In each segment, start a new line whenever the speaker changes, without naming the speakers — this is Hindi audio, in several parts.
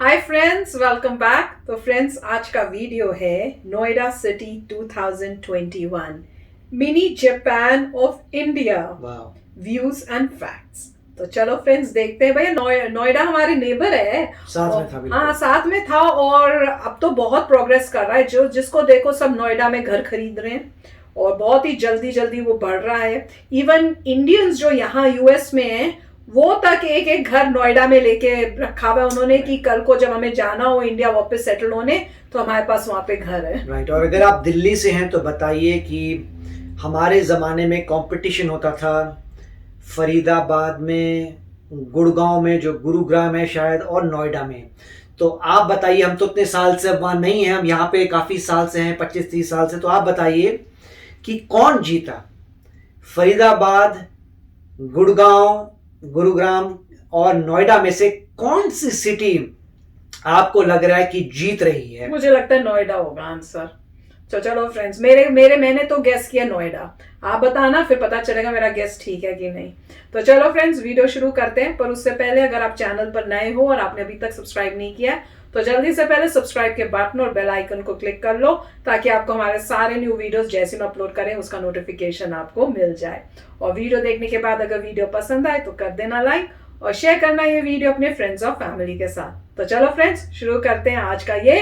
Hi friends, welcome back. तो फ्रेंड्स, आज का वीडियो है Noida city 2021 mini Japan of India views and facts. तो चलो फ्रेंड्स देखते हैं। भैया नोएडा हमारे नेबर है, साथ में था और अब तो बहुत प्रोग्रेस कर रहा है। जो जिसको देखो सब नोएडा में घर खरीद रहे हैं और बहुत ही जल्दी वो बढ़ रहा है। इवन इंडियंस जो यहाँ यूएस में है वो तक एक घर नोएडा में लेके रखा हुआ है उन्होंने कि कल को जब हमें जाना हो इंडिया वापस सेटल होने तो हमारे पास वहां पे घर है।
राइट। और अगर आप दिल्ली से हैं तो बताइए कि हमारे ज़माने में कंपटीशन होता था फरीदाबाद में, गुड़गांव में जो गुरुग्राम है शायद, और नोएडा में। तो आप बताइए, हम तो इतने साल से वहाँ नहीं हैं, हम यहाँ पे काफ़ी साल से हैं, 25-30 साल से। तो आप बताइए कि कौन जीता, फरीदाबाद, गुरुग्राम और नोएडा में से कौन सी सिटी आपको लग रहा है कि जीत रही है?
मुझे लगता है नोएडा होगा आंसर। तो चलो फ्रेंड्स, मैंने तो गेस किया नोएडा। आप बताना, फिर पता चलेगा मेरा गेस ठीक है कि नहीं। तो चलो फ्रेंड्स, वीडियो शुरू करते हैं। पर उससे पहले अगर आप चैनल पर नए हो और आपने अभी तक सब्सक्राइब नहीं किया तो जल्दी से पहले सब्सक्राइब के बटन और बेल आइकन को क्लिक कर लो ताकि आपको हमारे सारे न्यू वीडियोस जैसे हम अपलोड करें उसका नोटिफिकेशन आपको मिल जाए। और वीडियो देखने के बाद अगर वीडियो पसंद आए तो कर देना लाइक और शेयर करना ये वीडियो अपने फ्रेंड्स और फैमिली के साथ। तो चलो फ्रेंड्स, शुरू करते हैं आज का ये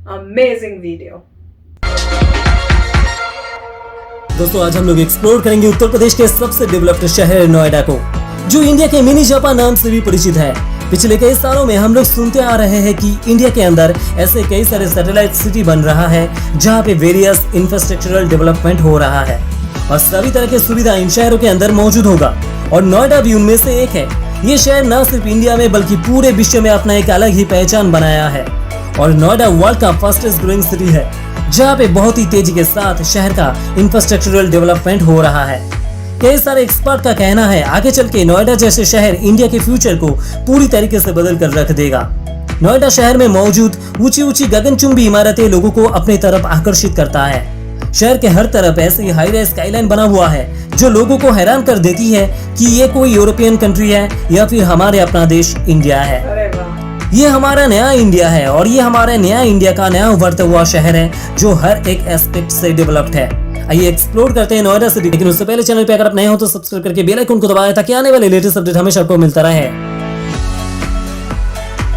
अमेजिंग वीडियो।
दोस्तों, आज हम लोग एक्सप्लोर करेंगे उत्तर प्रदेश के सबसे डेवलप्ड शहर नोएडा को, जो इंडिया के मिनी जापान नाम से भी परिचित है। पिछले कई सालों में हम लोग सुनते आ रहे हैं कि इंडिया के अंदर ऐसे कई सारे सैटेलाइट सिटी बन रहा है जहां पे वेरियस इंफ्रास्ट्रक्चरल डेवलपमेंट हो रहा है और सभी तरह की सुविधा इन शहरों के अंदर मौजूद होगा और नोएडा भी उनमें से एक है। ये शहर न सिर्फ इंडिया में बल्कि पूरे विश्व में अपना एक अलग ही पहचान बनाया है और नोएडा वर्ल्ड का फास्टेस्ट ग्रोइंग सिटी है जहाँ पे बहुत ही तेजी के साथ शहर का इंफ्रास्ट्रक्चरल डेवलपमेंट हो रहा है। कई सारे एक्सपर्ट का कहना है आगे चल के नोएडा जैसे शहर इंडिया के फ्यूचर को पूरी तरीके से बदल कर रख देगा। नोएडा शहर में मौजूद ऊंची गगनचुंबी इमारतें लोगों को अपनी तरफ आकर्षित करता है। शहर के हर तरफ ऐसे ही हाई राइज स्काईलाइन बना हुआ है जो लोगों को हैरान कर देती है कि ये कोई यूरोपियन कंट्री है या फिर हमारे अपना देश इंडिया है। ये हमारा नया इंडिया है और ये हमारे नया इंडिया का नया उभरता हुआ शहर है जो हर एक एस्पेक्ट से डेवलप्ड है। आइए एक्सप्लोर करते हैं नोएडा सिटी। लेकिन उससे पहले चैनल पे अगर आप नए हो तो सब्सक्राइब करके बेल आइकन को दबाएं ताकि आने वाले लेटेस्ट अपडेट हमेशा आपको मिलता रहे।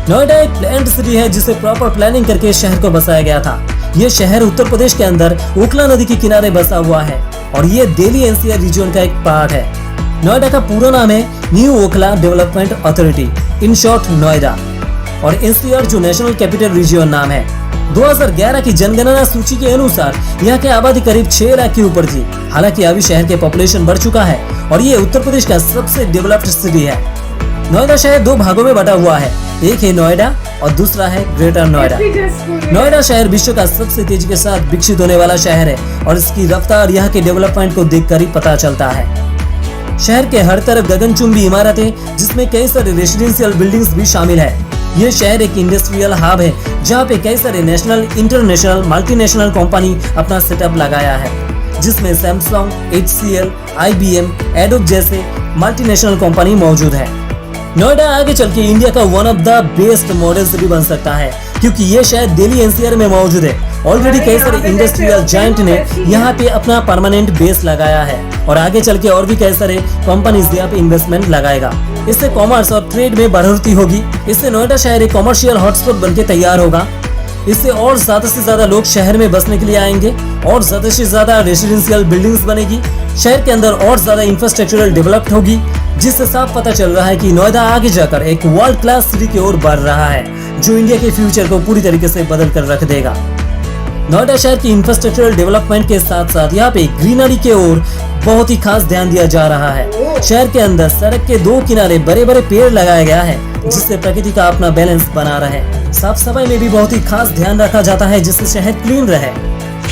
नोएडा एक प्लान्ड सिटी है जिसे प्रॉपर प्लानिंग करके इस शहर को बसाया गया था। ये शहर उत्तर प्रदेश के अंदर ओखला नदी के किनारे बसा हुआ है और ये दिल्ली एनसीआर रीजन का एक पार्ट है। नोएडा का पूरा नाम है new Okhla development authority, in short Noida, और एनसीआर जो नेशनल कैपिटल रीजन नाम है। 2011 की जनगणना सूची के अनुसार यहाँ की आबादी करीब 6 लाख के ऊपर थी। हालांकि अभी शहर के पॉपुलेशन बढ़ चुका है और ये उत्तर प्रदेश का सबसे डेवलप्ड सिटी है। नोएडा शहर 2 भागों में बटा हुआ है, एक है नोएडा और दूसरा है ग्रेटर नोएडा। नोएडा शहर विश्व का सबसे तेजी के साथ विकसित होने वाला शहर है और इसकी रफ्तार यहाँ के डेवलपमेंट को देखकर ही पता चलता है। शहर के हर तरफ गगनचुंबी इमारतें जिसमें कई सारे रेसिडेंशियल बिल्डिंग्स भी शामिल है। ये शहर एक इंडस्ट्रियल हब है जहाँ पे कई सारे नेशनल, इंटरनेशनल, मल्टीनेशनल कंपनी अपना सेटअप लगाया है जिसमें सैमसंग, HCL, IBM, एडोब जैसे मल्टीनेशनल कंपनी मौजूद है। नोएडा आगे चल के इंडिया का one of the best model city बन सकता है क्योंकि ये शहर दिल्ली एनसीआर में मौजूद है। ऑलरेडी कई सारे इंडस्ट्रियल जायंट ने यहाँ पे अपना परमानेंट बेस लगाया है और आगे चल के और भी कई सारे कंपनीज यहाँ पे इन्वेस्टमेंट लगाएगा। इससे कॉमर्स और ट्रेड में बढ़ोतरी होगी। इससे नोएडा शहर एक कॉमर्शियल हॉटस्पॉट बनके तैयार होगा। इससे और ज्यादा से ज्यादा लोग शहर में बसने के लिए आएंगे और ज्यादा से ज्यादा रेसिडेंशियल बिल्डिंग्स बनेगी। शहर के अंदर और ज्यादा इंफ्रास्ट्रक्चरल डेवलप्ड होगी जिससे साफ पता चल रहा है कि नोएडा आगे जाकर एक वर्ल्ड क्लास सिटी की ओर बढ़ रहा है जो इंडिया के फ्यूचर को पूरी तरीके से बदल कर रख देगा। नोएडा शहर की इंफ्रास्ट्रक्चरल डेवलपमेंट के साथ साथ यहाँ पे ग्रीनरी के ओर बहुत ही खास ध्यान दिया जा रहा है। शहर के अंदर सड़क के 2 किनारे बड़े पेड़ लगाया गया है जिससे प्रकृति का अपना बैलेंस बना रहे। साफ सफाई में भी बहुत ही खास ध्यान रखा जाता है जिससे शहर क्लीन रहे।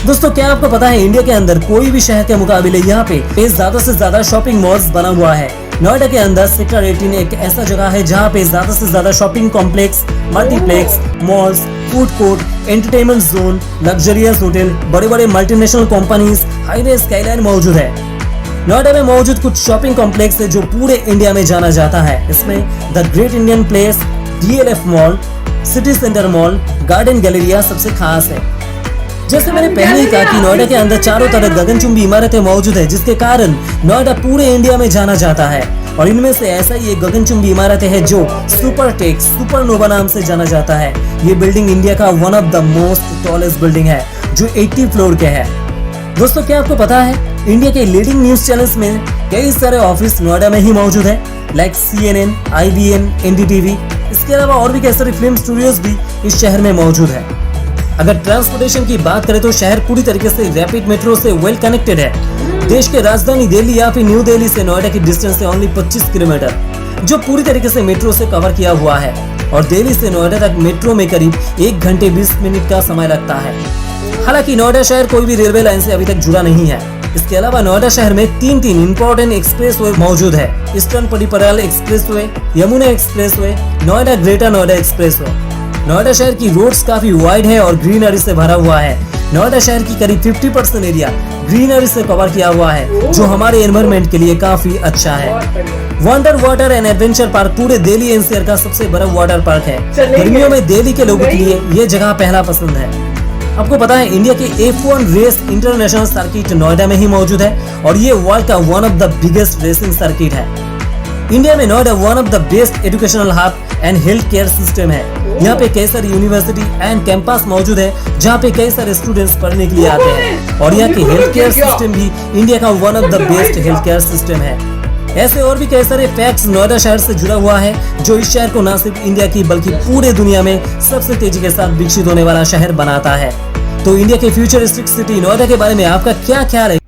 दोस्तों, क्या आपको पता है इंडिया के अंदर कोई भी शहर के मुकाबले यहाँ पे ज्यादा से ज्यादा शॉपिंग मॉल्स बना हुआ है। नोएडा के अंदर सेक्टर 18 एक ऐसा जगह है जहाँ पे ज्यादा से ज्यादा shopping complex, multiplex, malls, food court, entertainment zone, luxurious hotel, बड़े multinational companies, high rise skyline मौजूद है। नोएडा में मौजूद कुछ शॉपिंग कॉम्प्लेक्स है जो पूरे इंडिया में जाना जाता है। इसमें the great Indian place, DLF mall, city centre mall, garden Galleria सबसे खास है। जैसे मैंने पहले ही कहा कि नोएडा के अंदर चारों तरफ गगनचुंबी इमारतें मौजूद है, जिसके कारण नोएडा पूरे इंडिया में जाना जाता है। और इनमें से ऐसा ही एक गगनचुंबी इमारतें है जो सुपरटेक सुपरनोवा नाम से जाना जाता है। ये बिल्डिंग इंडिया का one of the most tallest building है जो 80 फ्लोर के है। दोस्तों, क्या आपको पता है इंडिया के लीडिंग न्यूज चैनल्स में कई सारे ऑफिस नोएडा में ही मौजूद है, लाइक CNN, IBN, NDTV। इसके अलावा और भी कई सारे फिल्म स्टूडियोज भी इस शहर में मौजूद है। अगर ट्रांसपोर्टेशन की बात करें तो शहर पूरी तरीके से रैपिड मेट्रो से वेल कनेक्टेड है। देश के राजधानी दिल्ली या फिर न्यू दिल्ली से नोएडा की डिस्टेंस है ओनली 25 किलोमीटर, जो पूरी तरीके से मेट्रो से कवर किया हुआ है। और दिल्ली से नोएडा तक मेट्रो में करीब 1 घंटे 20 मिनट का समय लगता है। हालांकि नोएडा शहर कोई भी रेलवे लाइन से अभी तक जुड़ा नहीं है। इसके अलावा नोएडा शहर में 3 इंपॉर्टेंट एक्सप्रेसवे मौजूद है। Eastern Peripheral Expressway, Yamuna Expressway, Noida Greater Noida Expressway. Noida शहर की रोड्स काफी वाइड है और ग्रीनरी से भरा हुआ है। नोएडा शहर की करीब 50% एरिया ग्रीनरी से कवर किया हुआ है, जो हमारे एनवायरनमेंट के लिए काफी अच्छा है। Wonder water and adventure park पूरे दिल्ली एनसीआर का सबसे बड़ा वाटर पार्क है। गर्मियों में दिल्ली के लोगों के लिए ये जगह पहला पसंद है। आपको पता है इंडिया के F1 race international circuit Noida में ही मौजूद है और ये वर्ल्ड का one of the biggest racing circuit है। इंडिया में Noida one of the best educational hub and health care system है। यहाँ पे कई सारी यूनिवर्सिटी एंड कैंपस मौजूद है, जहाँ पे कई सारे स्टूडेंट्स पढ़ने के लिए आते हैं। और यहाँ की हेल्थ केयर सिस्टम भी इंडिया का one of the best health care system है। ऐसे और भी कई सारे फैक्ट्स नोएडा शहर से जुड़ा हुआ है, जो इस शहर को न सिर्फ इंडिया की बल्कि पूरे दुनिया में सबसे तेजी के साथ विकसित होने वाला शहर बनाता है। तो इंडिया के फ्यूचरिस्टिक सिटी नोएडा के बारे में आपका क्या ख्याल है?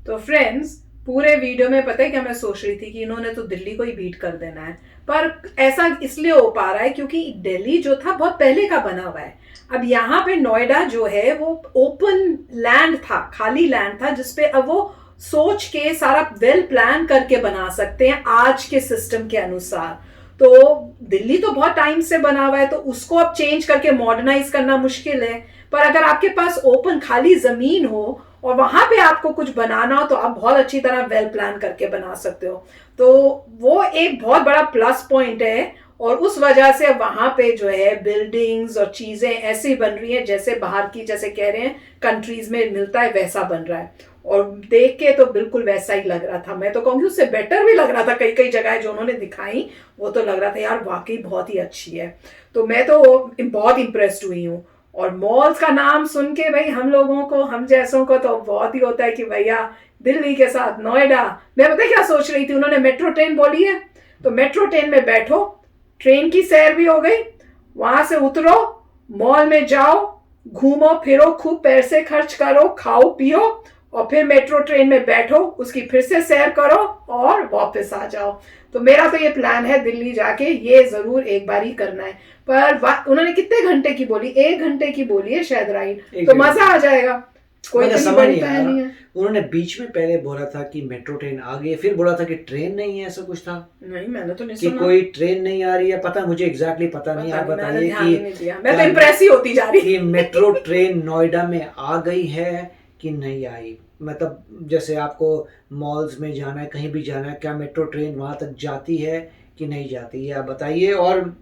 तो फ्रेंड्स, पूरे वीडियो में पता है क्या मैं सोच रही थी कि इन्होंने तो दिल्ली को ही बीट कर देना है, पर ऐसा इसलिए हो पा रहा है क्योंकि दिल्ली जो था बहुत पहले का बना हुआ है। अब यहाँ पे नोएडा जो है वो ओपन लैंड था, खाली लैंड था, जिसपे अब वो सोच के सारा वेल प्लान करके बना सकते हैं आज के सिस्टम के अनुसार। तो दिल्ली तो बहुत टाइम से बना हुआ है, तो उसको अब चेंज करके मॉडर्नाइज करना मुश्किल है। पर अगर आपके पास ओपन खाली जमीन हो और वहां पे आपको कुछ बनाना हो, तो आप बहुत अच्छी तरह वेल प्लान करके बना सकते हो। तो वो एक बहुत बड़ा प्लस पॉइंट है और उस वजह से वहां पे जो है बिल्डिंग्स और चीजें ऐसी बन रही हैं जैसे बाहर की, जैसे कह रहे हैं कंट्रीज में मिलता है वैसा बन रहा है। और देख के तो बिल्कुल वैसा ही लग रहा था। मैं तो कहूँगी उससे बेटर भी लग रहा था। कई कई जगह जो उन्होंने दिखाई वो तो लग रहा था यार वाकई बहुत ही अच्छी है। तो मैं तो बहुत इम्प्रेस्ड हुई हूँ। और मॉल्स का नाम सुन के भाई हम लोगों को, हम जैसों को तो बहुत ही होता है कि भैया दिल्ली के साथ नोएडा। मैं पता क्या सोच रही थी, उन्होंने मेट्रो ट्रेन बोली है तो मेट्रो ट्रेन में बैठो, ट्रेन की सैर भी हो गई, वहां से उतरो, मॉल में जाओ, घूमो फिरो, खूब पैसे खर्च करो, खाओ पियो, और फिर मेट्रो ट्रेन में बैठो, उसकी फिर से सैर करो और वापस आ जाओ। तो मेरा तो ये प्लान है दिल्ली जाके ये जरूर एक बार ही करना है। पर उन्होंने कितने घंटे की बोली? 1 घंटे की बोली है शायद राइड, तो मजा आ जाएगा। कोई
समझ नहीं है। उन्होंने बीच में पहले बोला था कि मेट्रो ट्रेन आ गई, फिर बोला था कि ट्रेन नहीं है, ऐसा कुछ था।
नहीं, मैंने तो नहीं
कि
सुना
कोई ट्रेन नहीं आ रही है। पता मुझे एग्जैक्टली पता नहीं, आप बताइए कि
मैं तो इम्प्रेस ही होती जा रही
कि मेट्रो ट्रेन नोएडा में आ गई है कि नहीं आई। मतलब जैसे आपको मॉल्स में जाना है, कहीं भी जाना है, क्या मेट्रो ट्रेन वहां तक जाती है कि नहीं जाती है, आप बताइए। और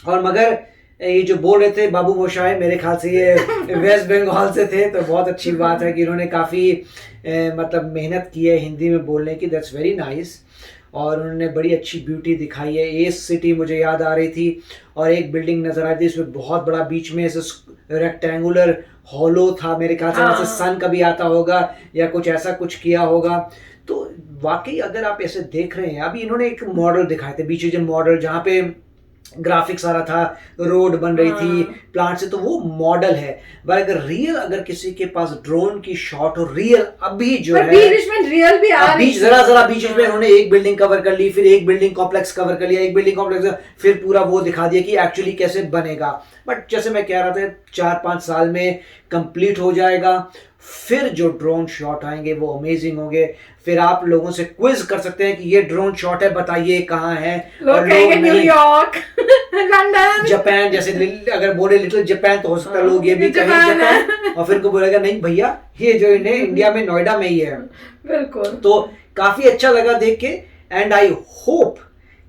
मगर ये जो बोल रहे थे बाबू मोशाय, मेरे ख्याल से ये वेस्ट बंगाल से थे, तो बहुत अच्छी बात है कि इन्होंने काफ़ी मतलब मेहनत की है हिंदी में बोलने की। That's very nice. और उन्होंने बड़ी अच्छी ब्यूटी दिखाई है। एस सिटी मुझे याद आ रही थी और एक बिल्डिंग नजर आ रही थी, इसमें बहुत बड़ा बीच में ऐसे रेक्टेंगुलर हॉलो था, मेरे ख्याल से वहाँ से सन कभी आता होगा या कुछ ऐसा कुछ किया होगा। तो वाकई अगर आप ऐसे देख रहे हैं, अभी इन्होंने एक मॉडल दिखाए थे, बीच मॉडल, जहाँ पे ग्राफिक्स आ रहा था, रोड बन रही थी प्लांट से, तो वो मॉडल है। पर अगर किसी के पास ड्रोन की शॉट हो रियल, अभी जो है
रियल भी आ रही है,
जरा बीच में उन्होंने एक बिल्डिंग कवर कर ली, फिर एक बिल्डिंग कॉम्प्लेक्स कवर कर लिया, एक बिल्डिंग कॉम्प्लेक्स, फिर पूरा वो दिखा दिया कि एक्चुअली कैसे बनेगा। बट जैसे मैं कह रहा था 4-5 साल में कंप्लीट हो जाएगा। फिर जो ड्रोन शॉट आएंगे वो अमेजिंग होंगे। फिर आप लोगों से क्विज कर सकते हैं कि ये ड्रोन शॉट है, बताइए कहाँ है।
लोग कहेंगे न्यूयॉर्क, लंदन,
जापान, जैसे अगर बोले लिटिल जापान तो हो सकता है लोग ये भी कहें जापान, और फिर को बोलेगा नहीं भैया ये जो इन्हें इंडिया में नोएडा में ही है।
बिल्कुल।
तो काफी अच्छा लगा देख के। एंड आई होप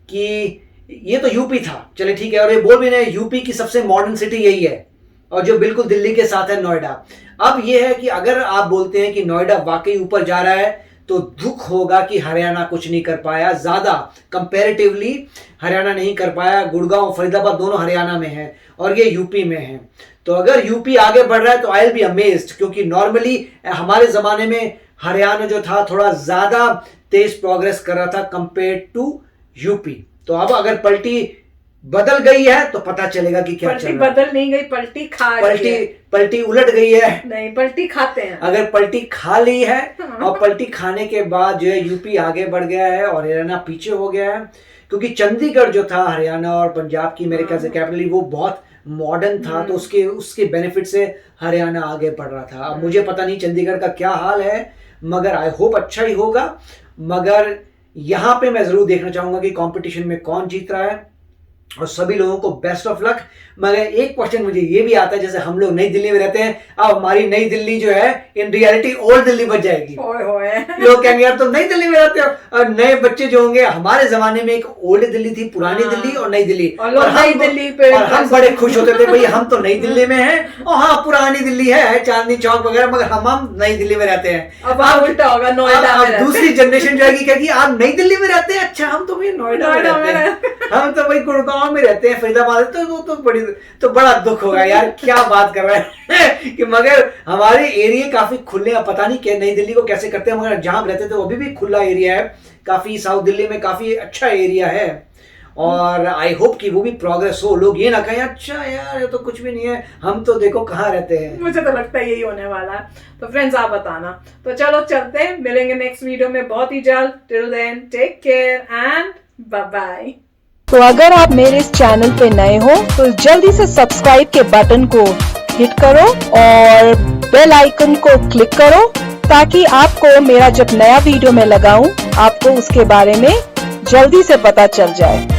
कि ये तो यूपी था, चले ठीक है, और ये बोल भी नहीं यूपी की सबसे मॉडर्न सिटी यही है और जो बिल्कुल दिल्ली के साथ है नोएडा। अब ये है कि अगर आप बोलते हैं कि नोएडा वाकई ऊपर जा रहा है तो दुख होगा कि हरियाणा कुछ नहीं कर पाया, ज्यादा कंपैरेटिवली हरियाणा नहीं कर पाया। गुड़गांव फरीदाबाद दोनों हरियाणा में है और ये यूपी में है। तो अगर यूपी आगे बढ़ रहा है तो आई विल बी अमेज्ड, क्योंकि नॉर्मली हमारे जमाने में हरियाणा जो था थोड़ा ज्यादा तेज प्रोग्रेस कर रहा था कंपेयर टू यूपी। तो अब अगर पलटी बदल गई है तो पता चलेगा कि क्या चल रहा है।
पलटी बदल नहीं गई, पलटी खा रही है।
पलटी उलट गई है,
नहीं पलटी खाते हैं।
अगर पलटी खा ली है और पलटी खाने के बाद जो है यूपी आगे बढ़ गया है और हरियाणा पीछे हो गया है, क्योंकि चंडीगढ़ जो था हरियाणा और पंजाब की मेरे ख्याल से कैपिटल, वो बहुत मॉडर्न था, तो उसके बेनिफिट से हरियाणा आगे बढ़ रहा था। अब मुझे पता नहीं चंडीगढ़ का क्या हाल है, मगर आई होप अच्छा ही होगा। मगर यहाँ पे मैं जरूर देखना चाहूंगा कि कंपटीशन में कौन जीत रहा है और सभी लोगों को बेस्ट ऑफ लक। मगर एक क्वेश्चन मुझे ये भी आता है, जैसे हम लोग नई दिल्ली में रहते हैं, अब हमारी नई दिल्ली जो है इन रियलिटी ओल्ड दिल्ली बन जाएगी। लोग कहेंगे यार तुम नई दिल्ली में रहते हो, और नए बच्चे जो होंगे, हमारे जमाने में एक ओल्ड दिल्ली थी, पुरानी दिल्ली और नई दिल्ली, और हम बड़े खुश होते थे भाई हम तो नई दिल्ली में हैं, और हाँ पुरानी दिल्ली है चांदनी चौक वगैरह, मगर हम नई दिल्ली में रहते हैं।
अब उल्टा होगा, नोएडा में
दूसरी जनरेशन जो है कि आप नई दिल्ली में रहते हैं, अच्छा हम तो भाई नोएडा में रहते हैं, हम तो भाई गुड़गांव में रहते हैं, फरीदाबाद, तो बड़ा दुख होगा यार, क्या बात कर रहे हैं कि मगर हमारे एरिया काफी खुले, पता नहीं क्या नई दिल्ली को कैसे करते हैं, मगर जहां रहते थे वो भी खुला एरिया है काफी, साउथ दिल्ली में काफी अच्छा एरिया है, और आई होप कि वो भी प्रोग्रेस हो। लोग ये ना कहें अच्छा यार ये तो कुछ भी नहीं है, हम तो देखो कहाँ रहते हैं।
मुझे तो लगता है यही होने वाला है। तो फ्रेंड्स आप बताना। तो चलो चलते हैं, मिलेंगे नेक्स्ट वीडियो में बहुत ही जल्द। Till then take care and bye bye.
तो अगर आप मेरे इस चैनल पे नए हो तो जल्दी से सब्सक्राइब के बटन को हिट करो और बेल आइकन को क्लिक करो, ताकि आपको मेरा जब नया वीडियो मैं लगाऊं आपको उसके बारे में जल्दी से पता चल जाए।